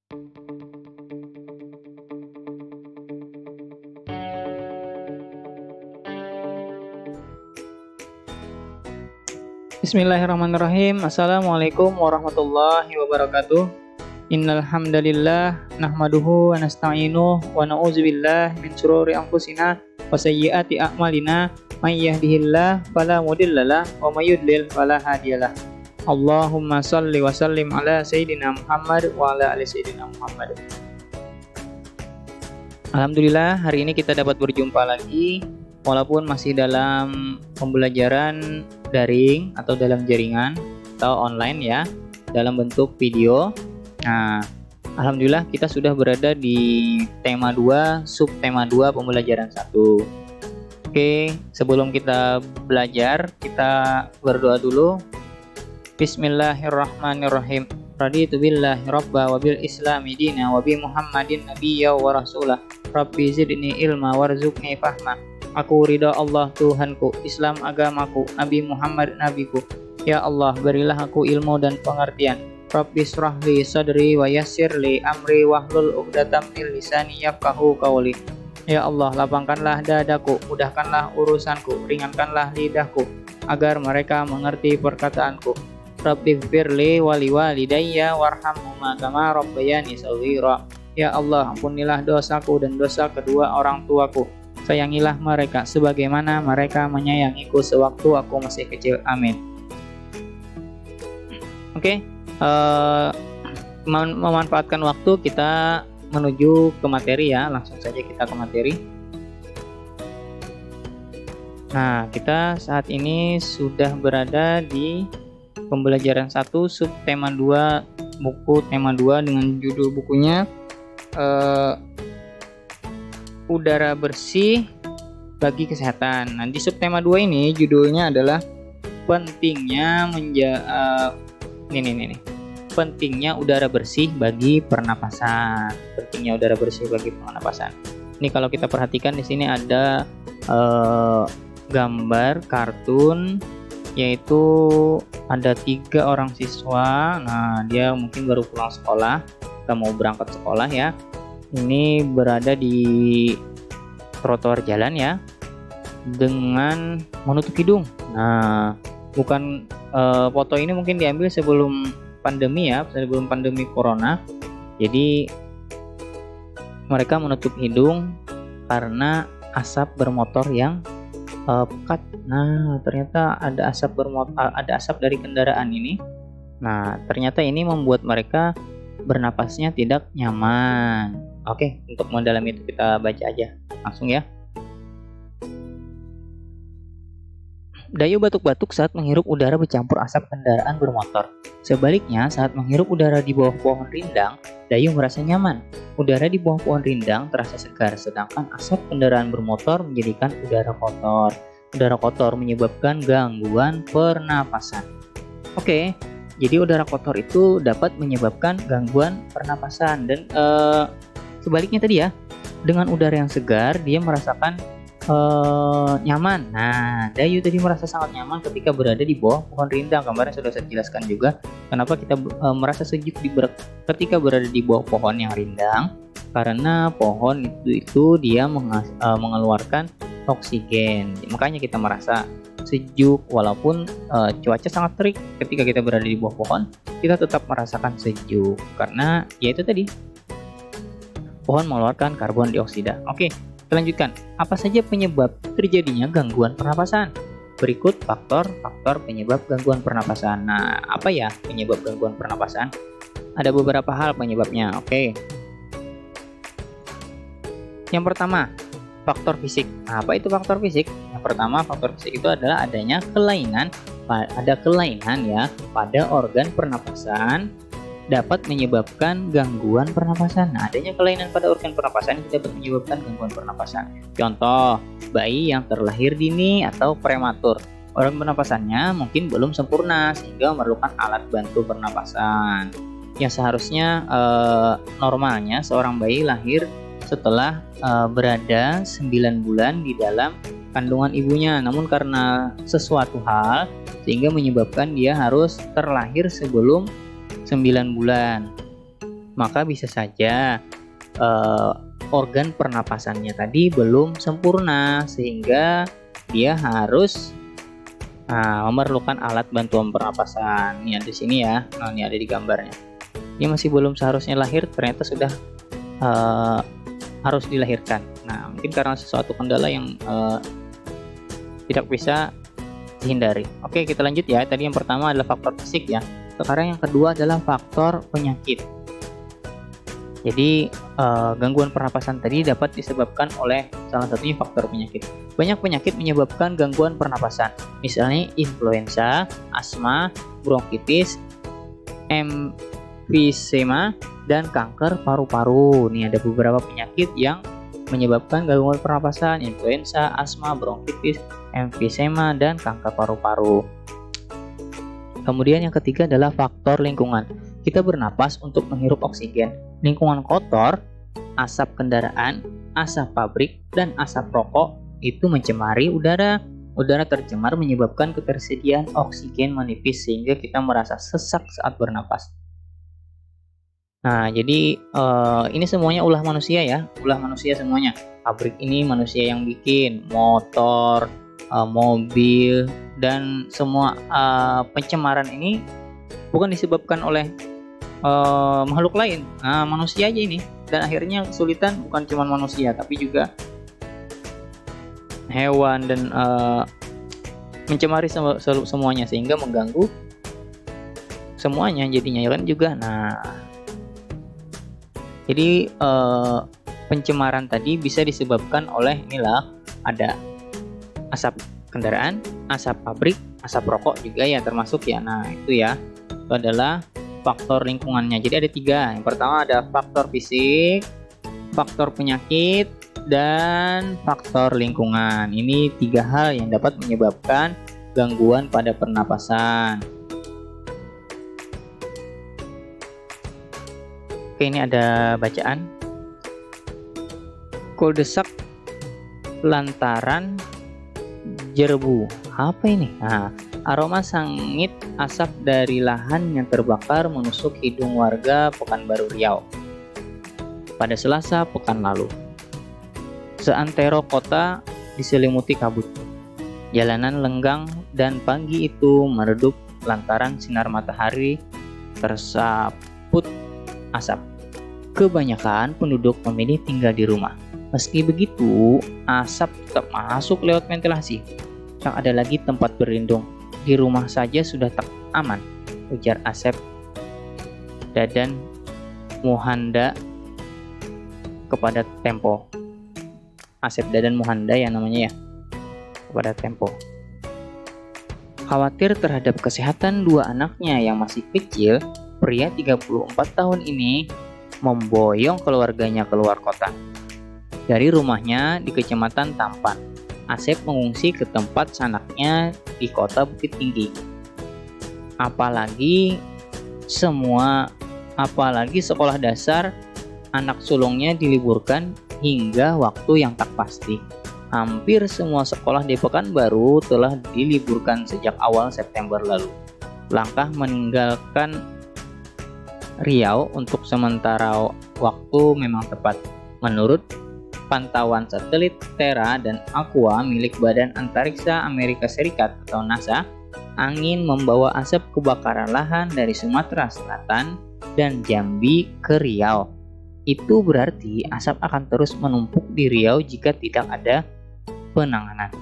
Bismillahirrahmanirrahim. Assalamualaikum warahmatullahi wabarakatuh. Innal hamdalillah nahmaduhu wa nasta'inuhu wa na'udzubillahi min shururi anfusina wa sayyiati a'malina. May yahdihillahu fala mudhillalah wa may yudlil fala hadiyalah. Allahumma shalli wa sallim ala sayyidina Muhammad wa ala ali sayyidina Muhammad. Alhamdulillah, hari ini kita dapat berjumpa lagi walaupun masih dalam pembelajaran daring atau dalam jaringan atau online ya, dalam bentuk video. Nah, alhamdulillah kita sudah berada di tema 2, subtema 2 pembelajaran 1. Oke, sebelum kita belajar, kita berdoa dulu. Bismillahirrahmanirrahim. Raditu billahi rabba wa bil islami dina wa bi Muhammadin nabiyya wa rasulah. Rabbi zidni ilma warzuqni fahma. Aku ridha Allah Tuhanku, Islam agamaku, Nabi Muhammad nabiku. Ya Allah, berilah aku ilmu dan pengertian. Rabbi shrah li sadri wa yassir li amri wahlul 'uqdatam min lisani yafqahu qawli. Ya Allah, lapangkanlah dadaku, mudahkanlah urusanku, ringankanlah lidahku, agar mereka mengerti perkataanku. Rabbi gfirli wali walidayya warhamhuma kama rabbayani shaghira. Ya Allah, ampunilah dosaku dan dosa kedua orang tuaku. Sayangilah mereka sebagaimana mereka menyayangiku sewaktu aku masih kecil. Amin. Oke, memanfaatkan waktu, kita menuju ke materi ya. Langsung saja kita ke materi. Nah, kita saat ini sudah berada di pembelajaran 1 subtema 2 buku tema 2 dengan judul bukunya udara bersih bagi kesehatan. Nah, di subtema 2 ini judulnya adalah pentingnya pentingnya udara bersih bagi pernapasan. Pentingnya udara bersih bagi pernapasan. Ini kalau kita perhatikan di sini ada gambar kartun, yaitu ada 3 orang siswa. Nah, dia mungkin baru pulang sekolah atau mau berangkat sekolah ya. Ini berada di trotoar jalan ya, dengan menutup hidung. Nah, bukan foto ini mungkin diambil sebelum pandemi ya, sebelum pandemi corona. Jadi mereka menutup hidung karena asap bermotor yang pekat. Nah, ternyata ada asap dari kendaraan ini. Nah, ternyata ini membuat mereka bernapasnya tidak nyaman. Oke, untuk mendalami itu kita baca aja langsung ya. Dayu batuk-batuk saat menghirup udara bercampur asap kendaraan bermotor. Sebaliknya, saat menghirup udara di bawah pohon rindang, Dayu merasa nyaman. Udara di bawah pohon rindang terasa segar, sedangkan asap kendaraan bermotor menjadikan udara kotor. Udara kotor menyebabkan gangguan pernapasan. Oke, jadi udara kotor itu dapat menyebabkan gangguan pernapasan. Dan sebaliknya tadi ya, dengan udara yang segar dia merasakan nyaman. Nah, Dayu tadi merasa sangat nyaman ketika berada di bawah pohon rindang. Kemarin sudah saya jelaskan juga kenapa kita merasa sejuk ketika berada di bawah pohon yang rindang, karena pohon itu dia mengeluarkan oksigen. Makanya kita merasa sejuk walaupun cuaca sangat terik. Ketika kita berada di bawah pohon, kita tetap merasakan sejuk karena yaitu tadi pohon mengeluarkan karbon dioksida. Oke, kita lanjutkan. Apa saja penyebab terjadinya gangguan pernapasan? Berikut faktor-faktor penyebab gangguan pernapasan. Nah, apa ya penyebab gangguan pernapasan? Ada beberapa hal penyebabnya. Oke. Yang pertama, faktor fisik. Nah, apa itu faktor fisik? Yang pertama, faktor fisik itu adalah adanya kelainan ya pada organ pernapasan dapat menyebabkan gangguan pernapasan. Nah, adanya kelainan pada organ pernapasan dapat menyebabkan gangguan pernapasan. Contoh, bayi yang terlahir dini atau prematur. Organ pernapasannya mungkin belum sempurna sehingga memerlukan alat bantu pernapasan. Yang seharusnya normalnya seorang bayi lahir setelah berada 9 bulan di dalam kandungan ibunya. Namun karena sesuatu hal sehingga menyebabkan dia harus terlahir sebelum 9 bulan. maka bisa saja organ pernapasannya tadi belum sempurna sehingga dia harus memerlukan alat bantuan pernapasan. Ini ada di sini ya. Nah, ini ada di gambarnya. Ini masih belum seharusnya lahir, ternyata sudah harus dilahirkan. Nah, mungkin karena sesuatu kendala yang tidak bisa dihindari. Oke, kita lanjut ya. Tadi yang pertama adalah faktor fisik ya. Sekarang yang kedua adalah faktor penyakit. Jadi gangguan pernapasan tadi dapat disebabkan oleh salah satunya faktor penyakit. Banyak penyakit menyebabkan gangguan pernapasan. Misalnya influenza, asma, bronkitis, emfisema, dan kanker paru-paru. Nih ada beberapa penyakit yang menyebabkan gangguan pernapasan: influenza, asma, bronkitis, emfisema, dan kanker paru-paru. Kemudian yang ketiga adalah faktor lingkungan. Kita bernapas untuk menghirup oksigen. Lingkungan kotor, asap kendaraan, asap pabrik, dan asap rokok itu mencemari udara. Udara tercemar menyebabkan ketersediaan oksigen menipis sehingga kita merasa sesak saat bernapas. Nah, jadi ini semuanya ulah manusia ya, ulah manusia semuanya. Pabrik ini manusia yang bikin, motor, mobil, dan semua pencemaran ini bukan disebabkan oleh makhluk lain, manusia aja ini. Dan akhirnya kesulitan bukan cuma manusia tapi juga hewan dan mencemari semuanya sehingga mengganggu semuanya jadinya ya kan juga. Nah, jadi pencemaran tadi bisa disebabkan oleh inilah, ada asap kendaraan, asap pabrik, asap rokok juga ya termasuk ya. Nah itu ya, itu adalah faktor lingkungannya. Jadi ada 3. Yang pertama ada faktor fisik, faktor penyakit, dan faktor lingkungan. Ini 3 hal yang dapat menyebabkan gangguan pada pernapasan. Oke, ini ada bacaan. Kuldesak lantaran jerbu. Apa ini? Nah, aroma sangit asap dari lahan yang terbakar menusuk hidung warga Pekanbaru Riau pada Selasa pekan lalu. Seantero kota diselimuti kabut. Jalanan lenggang dan pagi itu meredup lantaran sinar matahari tersaput asap. Kebanyakan penduduk memilih tinggal di rumah. Meski begitu, asap tetap masuk lewat ventilasi. Tak ada lagi tempat berlindung. Di rumah saja sudah tak aman, ujar Asep Dadan Muhanda kepada Tempo. Asep Dadan Muhanda ya namanya ya, kepada Tempo. Khawatir terhadap kesehatan 2 anaknya yang masih kecil, pria 34 tahun ini memboyong keluarganya keluar kota. Dari rumahnya di Kecamatan Tampan, Asep mengungsi ke tempat sanaknya di kota Bukit Tinggi. Apalagi sekolah dasar anak sulungnya diliburkan hingga waktu yang tak pasti. Hampir semua sekolah di Pekanbaru telah diliburkan sejak awal September lalu. Langkah meninggalkan Riau untuk sementara waktu memang tepat. Menurut pantauan satelit Terra dan Aqua milik Badan Antariksa Amerika Serikat atau NASA, angin membawa asap kebakaran lahan dari Sumatera Selatan dan Jambi ke Riau. Itu berarti asap akan terus menumpuk di Riau jika tidak ada penanganan.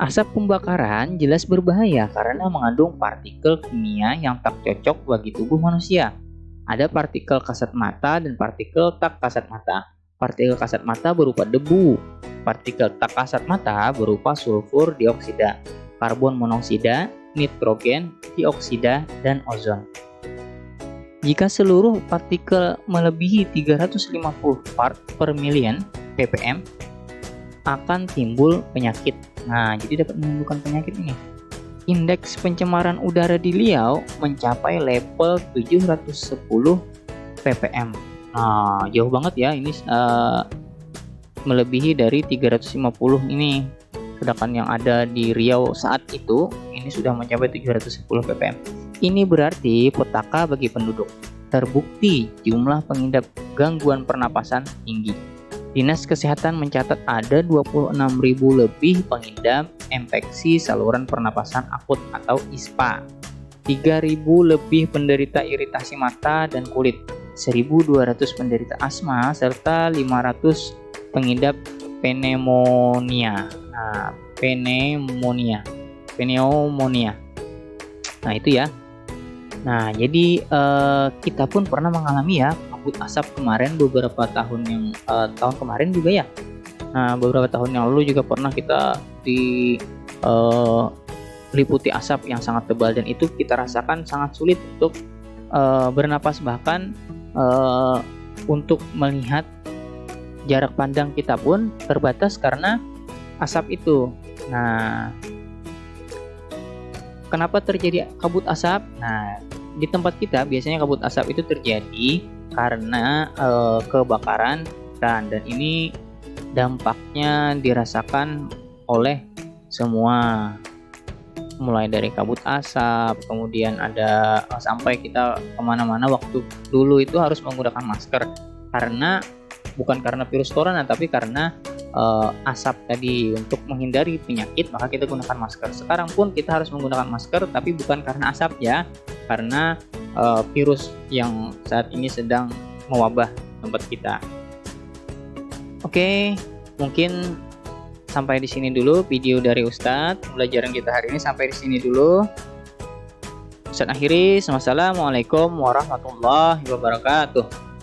Asap pembakaran jelas berbahaya karena mengandung partikel kimia yang tak cocok bagi tubuh manusia. Ada partikel kasat mata dan partikel tak kasat mata. Partikel kasat mata berupa debu, partikel tak kasat mata berupa sulfur dioksida, karbon monoksida, nitrogen dioksida, dan ozon. Jika seluruh partikel melebihi 350 part per million ppm, akan timbul penyakit. Nah, jadi dapat menimbulkan penyakit ini. Indeks pencemaran udara di Riau mencapai level 710 ppm. Nah, jauh banget ya, ini melebihi dari 350 ini. Sedangkan yang ada di Riau saat itu, ini sudah mencapai 710 ppm. Ini berarti petaka bagi penduduk. terbukti jumlah pengidap gangguan pernapasan tinggi. Dinas Kesehatan mencatat ada 26.000 lebih pengidap infeksi saluran pernapasan akut atau ISPA, 3.000 lebih penderita iritasi mata dan kulit, 1.200 penderita asma, serta 500 pengidap pneumonia. Pneumonia. Nah, itu ya. Nah, jadi kita pun pernah mengalami ya kabut asap kemarin beberapa tahun kemarin juga ya. Nah, beberapa tahun yang lalu juga pernah kita diliputi asap yang sangat tebal, dan itu kita rasakan sangat sulit untuk bernapas, bahkan untuk melihat jarak pandang kita pun terbatas karena asap itu. Nah, kenapa terjadi kabut asap? Nah, di tempat kita biasanya kabut asap itu terjadi karena kebakaran dan ini dampaknya dirasakan oleh semua, mulai dari kabut asap, kemudian ada sampai kita kemana-mana waktu dulu itu harus menggunakan masker, karena bukan karena virus corona tapi karena asap tadi. Untuk menghindari penyakit maka kita gunakan masker. Sekarang pun kita harus menggunakan masker, tapi bukan karena asap ya, karena virus yang saat ini sedang mewabah tempat kita. Oke, mungkin sampai di sini dulu video dari Ustadz. Pembelajaran kita hari ini sampai di sini dulu. Ustadz akhiri, wassalamualaikum warahmatullahi wabarakatuh.